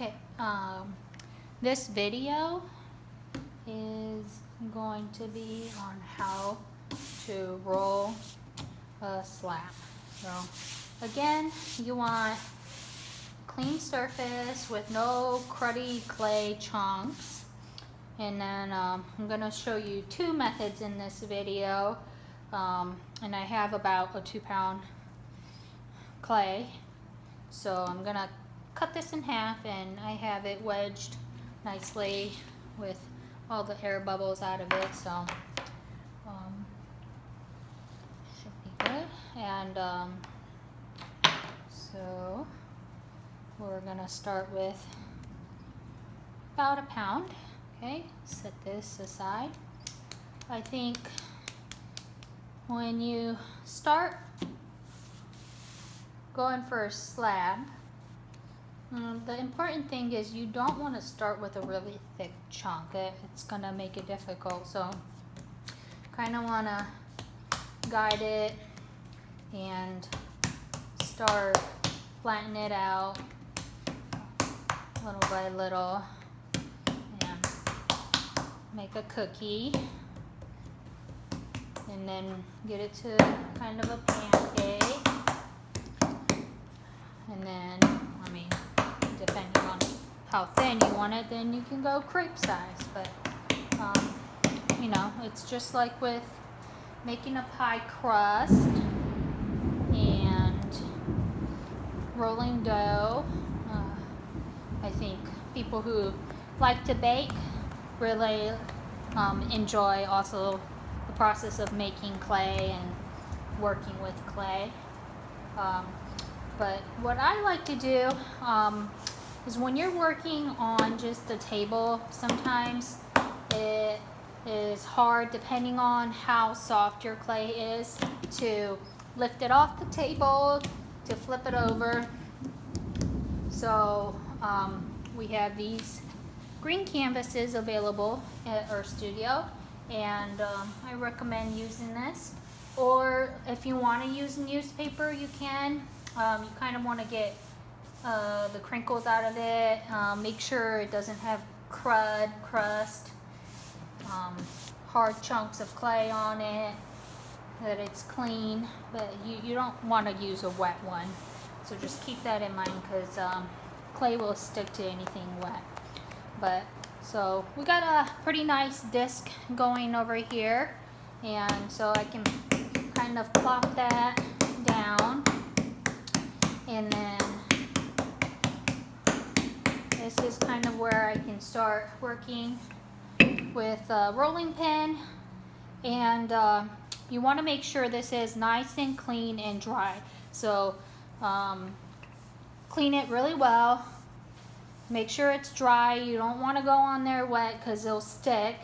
Okay, this video is going to be on how to roll a slab. So again, you want clean surface with no cruddy clay chunks. And then I'm going to show you two methods in this video. And I have about a 2-pound clay. So I'm going to cut this in half, and I have it wedged nicely with all the air bubbles out of it. So should be good. And so we're going to start with about a pound. Okay, set this aside. I think when you start going for a slab, the important thing is you don't want to start with a really thick chunk. It's going to make it difficult. So kind of want to guide it and start flattening it out little by little and make a cookie, and then get it to kind of a pancake. And then, depending on how thin you want it, then you can go crepe size. But, it's just like with making a pie crust and rolling dough. I think people who like to bake really enjoy also the process of making clay and working with clay. But what I like to do is when you're working on just a table, sometimes it is hard, depending on how soft your clay is, to lift it off the table, to flip it over. So we have these green canvases available at our studio, and I recommend using this. Or if you want to use newspaper, you can. You kind of want to get the crinkles out of it. Make sure it doesn't have crust, hard chunks of clay on it, that it's clean. But you don't want to use a wet one. So just keep that in mind, because clay will stick to anything wet. But so we got a pretty nice disc going over here. And so I can kind of plop that down. And then this is kind of where I can start working with a rolling pin. And you want to make sure this is nice and clean and dry. So clean it really well. Make sure it's dry. You don't want to go on there wet, because it'll stick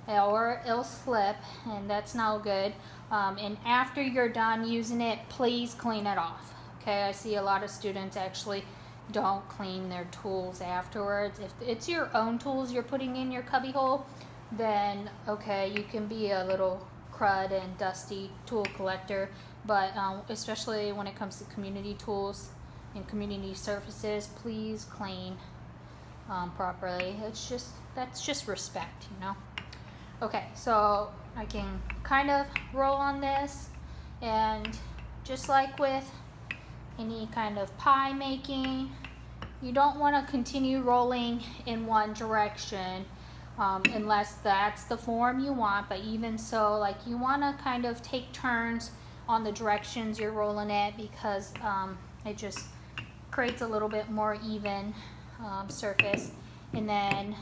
or it'll slip, and that's no good. And after you're done using it, please clean it off. Okay, I see a lot of students actually don't clean their tools afterwards. If it's your own tools you're putting in your cubby hole, then okay, you can be a little crud and dusty tool collector. But especially when it comes to community tools and community surfaces, please clean properly. That's just respect, Okay, so I can kind of roll on this, and just like with any kind of pie making, you don't want to continue rolling in one direction unless that's the form you want. But even so, like, you want to kind of take turns on the directions you're rolling it, because it just creates a little bit more even surface. And then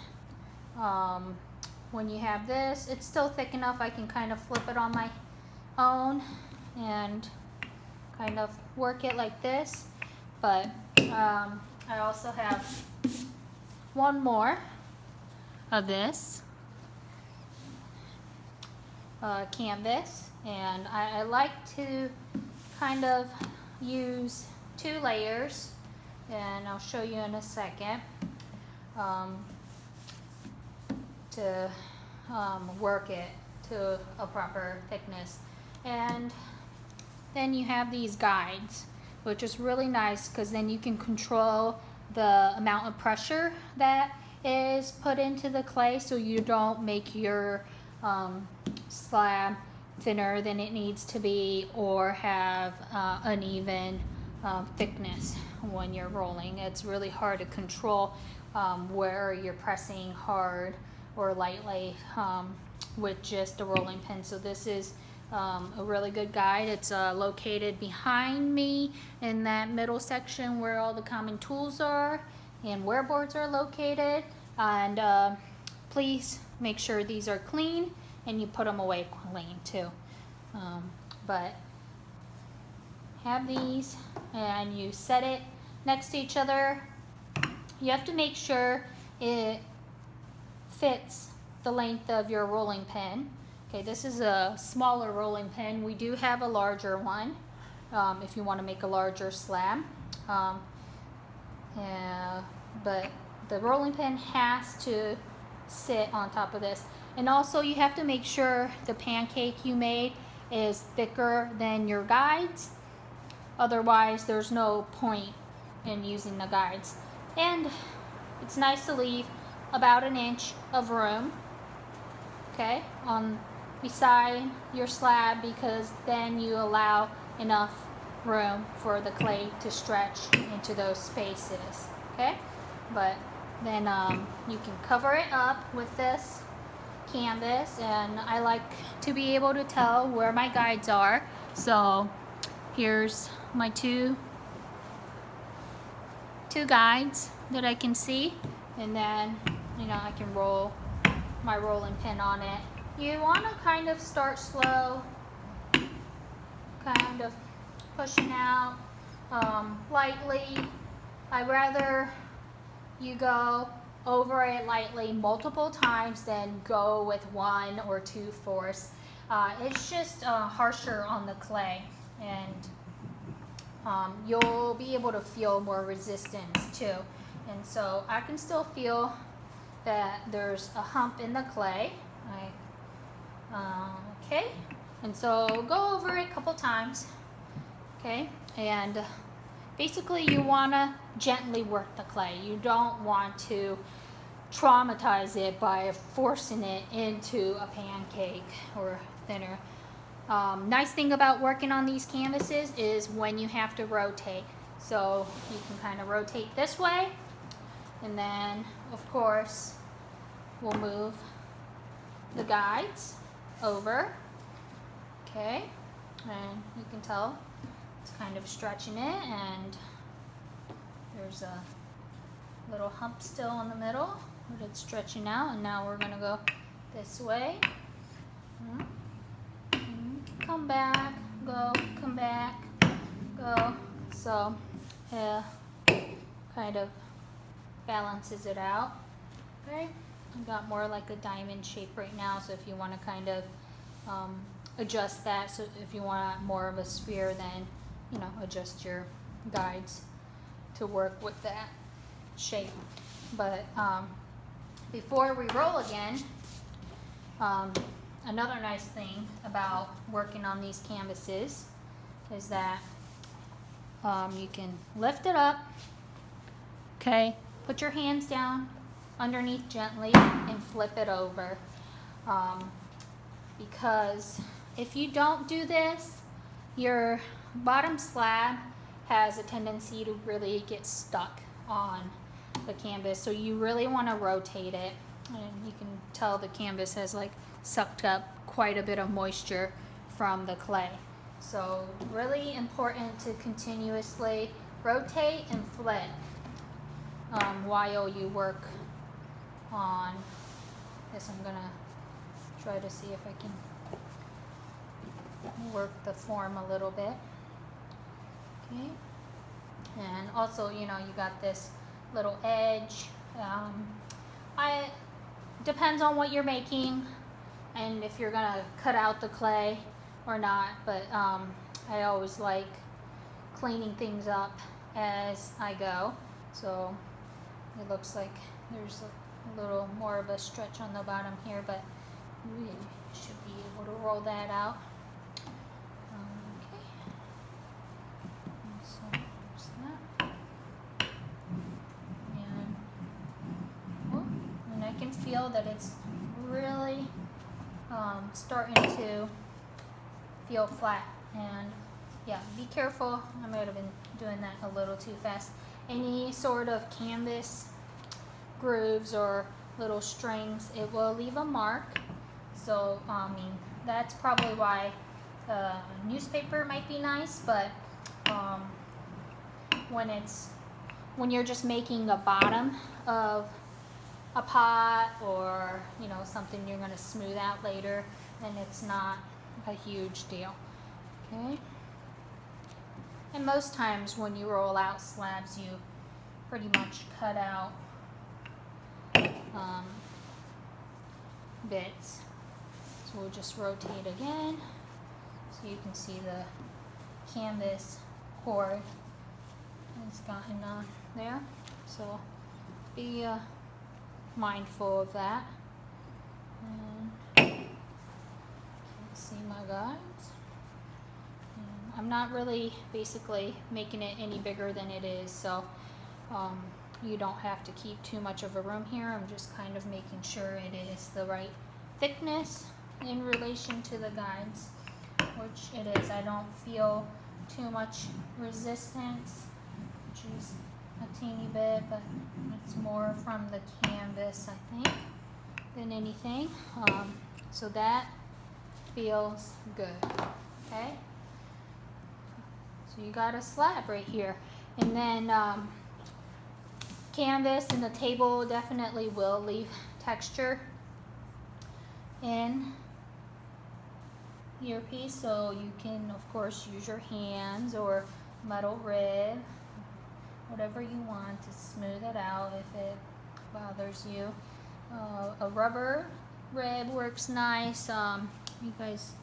when you have this, it's still thick enough I can kind of flip it on my own and kind of work it like this. But I also have one more of this canvas, and I like to kind of use 2 layers, and I'll show you in a second, to work it to a proper thickness. And then you have these guides, which is really nice, because then you can control the amount of pressure that is put into the clay, so you don't make your slab thinner than it needs to be, or have uneven thickness when you're rolling. It's really hard to control where you're pressing hard or lightly with just a rolling pin. So this is a really good guide. It's located behind me in that middle section where all the common tools are and wear boards are located. And please make sure these are clean and you put them away clean too. But have these and you set it next to each other. You have to make sure it fits the length of your rolling pin. Okay, this is a smaller rolling pin. We do have a larger one if you want to make a larger slab. But the rolling pin has to sit on top of this. And also you have to make sure the pancake you made is thicker than your guides. Otherwise, there's no point in using the guides. And it's nice to leave about an inch of room, okay, on beside your slab, because then you allow enough room for the clay to stretch into those spaces, okay? But then you can cover it up with this canvas, and I like to be able to tell where my guides are. So here's my two guides that I can see, and then I can roll my rolling pin on it. You want to kind of start slow, kind of pushing out lightly. I'd rather you go over it lightly multiple times than go with 1 or 2 force. It's just harsher on the clay, and you'll be able to feel more resistance too. And so I can still feel that there's a hump in the clay. Okay, and so go over it a couple times. Okay, and basically you want to gently work the clay. You don't want to traumatize it by forcing it into a pancake or thinner. Nice thing about working on these canvases is when you have to rotate. So you can kind of rotate this way, and then of course we'll move the guides over. Okay, and you can tell it's kind of stretching it, and there's a little hump still in the middle, but it's stretching out. And now we're going to go this way. Come back, go, come back, go. So kind of balances it out. Okay, I got more like a diamond shape right now, so if you want to kind of adjust that, so if you want more of a sphere, then adjust your guides to work with that shape. But before we roll again, another nice thing about working on these canvases is that you can lift it up, okay, put your hands down underneath gently and flip it over, because if you don't do this, your bottom slab has a tendency to really get stuck on the canvas. So you really want to rotate it, and you can tell the canvas has like sucked up quite a bit of moisture from the clay. So really important to continuously rotate and flip while you work on this. I'm gonna try to see if I can work the form a little bit. Okay, and also you got this little edge. Depends on what you're making and if you're gonna cut out the clay or not, but I always like cleaning things up as I go. So it looks like there's a little more of a stretch on the bottom here, but we should be able to roll that out. Okay, and so there's that. feel that it's really starting to feel flat. And yeah, be careful. I might have been doing that a little too fast. Any sort of canvas grooves or little strings, it will leave a mark. So I mean, that's probably why newspaper might be nice, but when you're just making a bottom of a pot, or you know, something you're going to smooth out later, then it's not a huge deal. Okay, and most times when you roll out slabs, you pretty much cut out bits. So we'll just rotate again so you can see the canvas cord has gotten on there. So be mindful of that. And you can see my guides. And I'm not really basically making it any bigger than it is, so you don't have to keep too much of a room here. I'm just kind of making sure it is the right thickness in relation to the guides, which it is. I don't feel too much resistance, which is a teeny bit, but it's more from the canvas, I think, than anything. So that feels good. Okay, so you got a slab right here, and then canvas and the table definitely will leave texture in your piece, so you can of course use your hands or metal rib, whatever you want to smooth it out if it bothers you. A rubber rib works nice. You guys,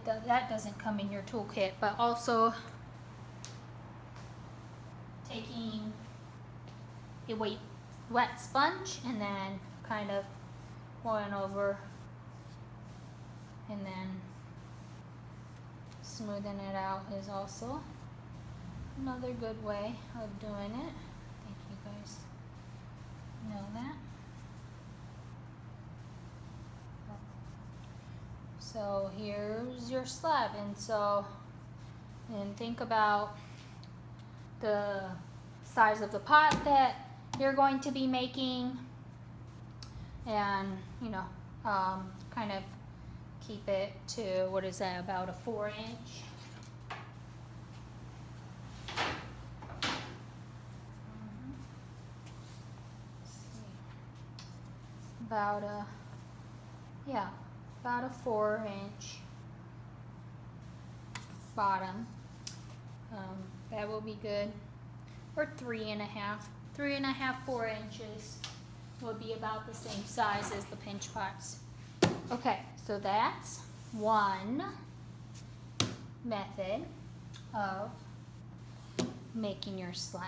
that doesn't come in your toolkit, but also taking a wet sponge and then kind of going over and then smoothing it out is also another good way of doing it. I think you guys know that. So here's your slab, and think about the size of the pot that you're going to be making, and you know, kind of keep it to, what is that, about a 4-inch. About a 4-inch bottom. That will be good. Or 3.5, 4 inches will be about the same size as the pinch pots. Okay, so that's one method of making your slab.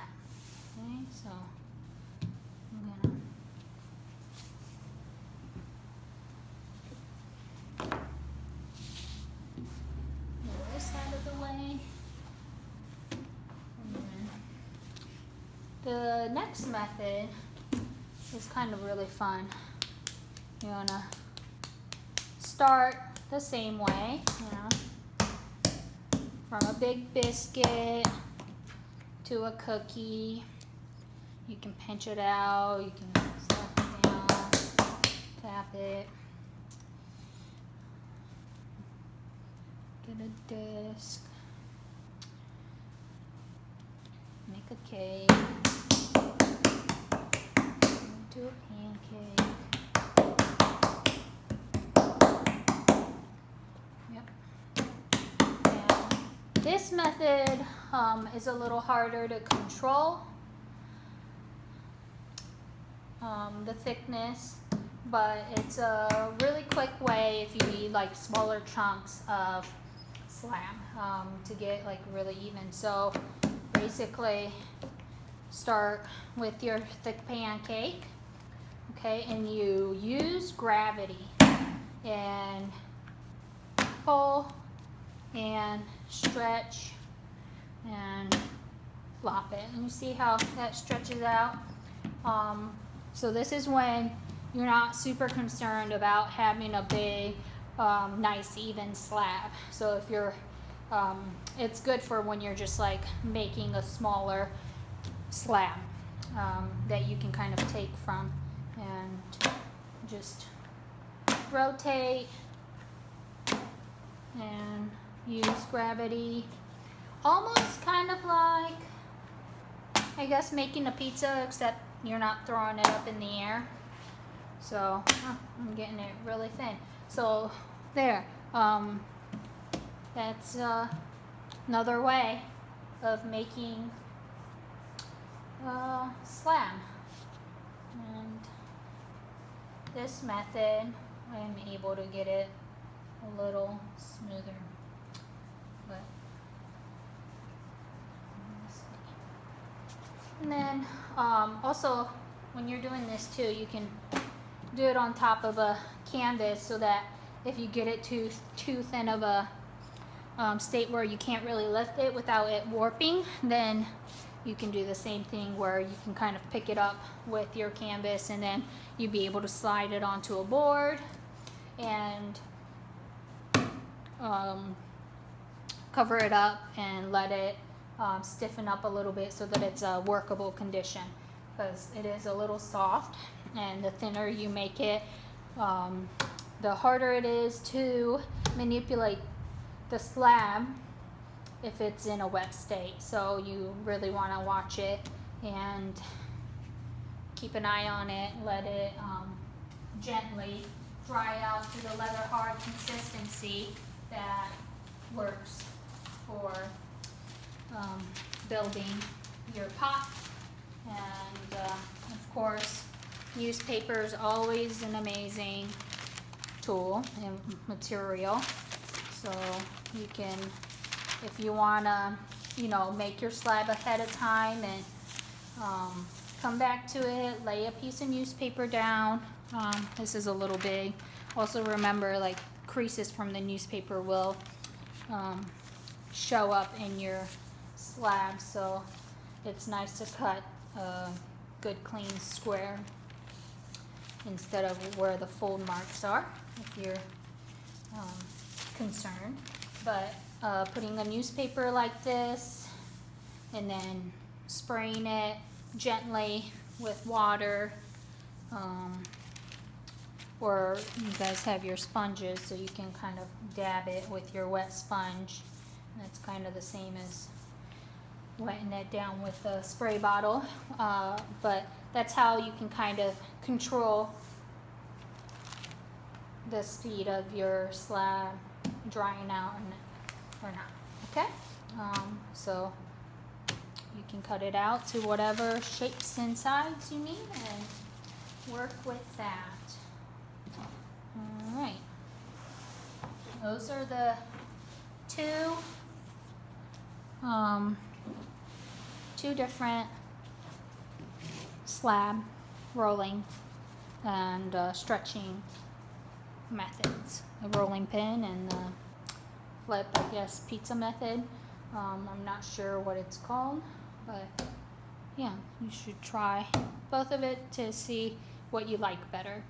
Okay, so I'm gonna move this out of the way. And then the next method is kind of really fun. You wanna start the same way, you know, from a big biscuit to a cookie. You can pinch it out, you can slap it down, tap it, get a disc, make a cake, do a pancake. This method is a little harder to control the thickness, but it's a really quick way if you need like smaller chunks of slab to get like really even. So basically start with your thick pancake, okay, and you use gravity and pull and stretch and flop it, and you see how that stretches out. So this is when you're not super concerned about having a big, nice even slab. So if you're, it's good for when you're just like making a smaller slab that you can kind of take from and just rotate and use gravity, almost kind of like, I guess, making a pizza, except you're not throwing it up in the air. So I'm getting it really thin. So there, that's another way of making a slab. And this method, I'm able to get it a little smoother. But and then also, when you're doing this too, you can do it on top of a canvas so that if you get it too thin of a state where you can't really lift it without it warping, then you can do the same thing where you can kind of pick it up with your canvas, and then you'd be able to slide it onto a board and cover it up and let it stiffen up a little bit so that it's a workable condition, because it is a little soft, and the thinner you make it, the harder it is to manipulate the slab if it's in a wet state. So you really want to watch it and keep an eye on it, let it gently dry out to the leather hard consistency that works for building your pot. And of course, newspaper is always an amazing tool and material. So you can, if you want to, make your slab ahead of time and come back to it, lay a piece of newspaper down. This is a little big. Also remember, like, creases from the newspaper will show up in your slab, so it's nice to cut a good clean square instead of where the fold marks are, if you're concerned. But putting a newspaper like this and then spraying it gently with water, or you guys have your sponges so you can kind of dab it with your wet sponge. That's kind of the same as wetting it down with a spray bottle, but that's how you can kind of control the speed of your slab drying out or not. Okay, so you can cut it out to whatever shapes and size you need and work with that. All right, those are the two different slab rolling and stretching methods. The rolling pin and the flip, I guess, pizza method. I'm not sure what it's called, but yeah, you should try both of it to see what you like better.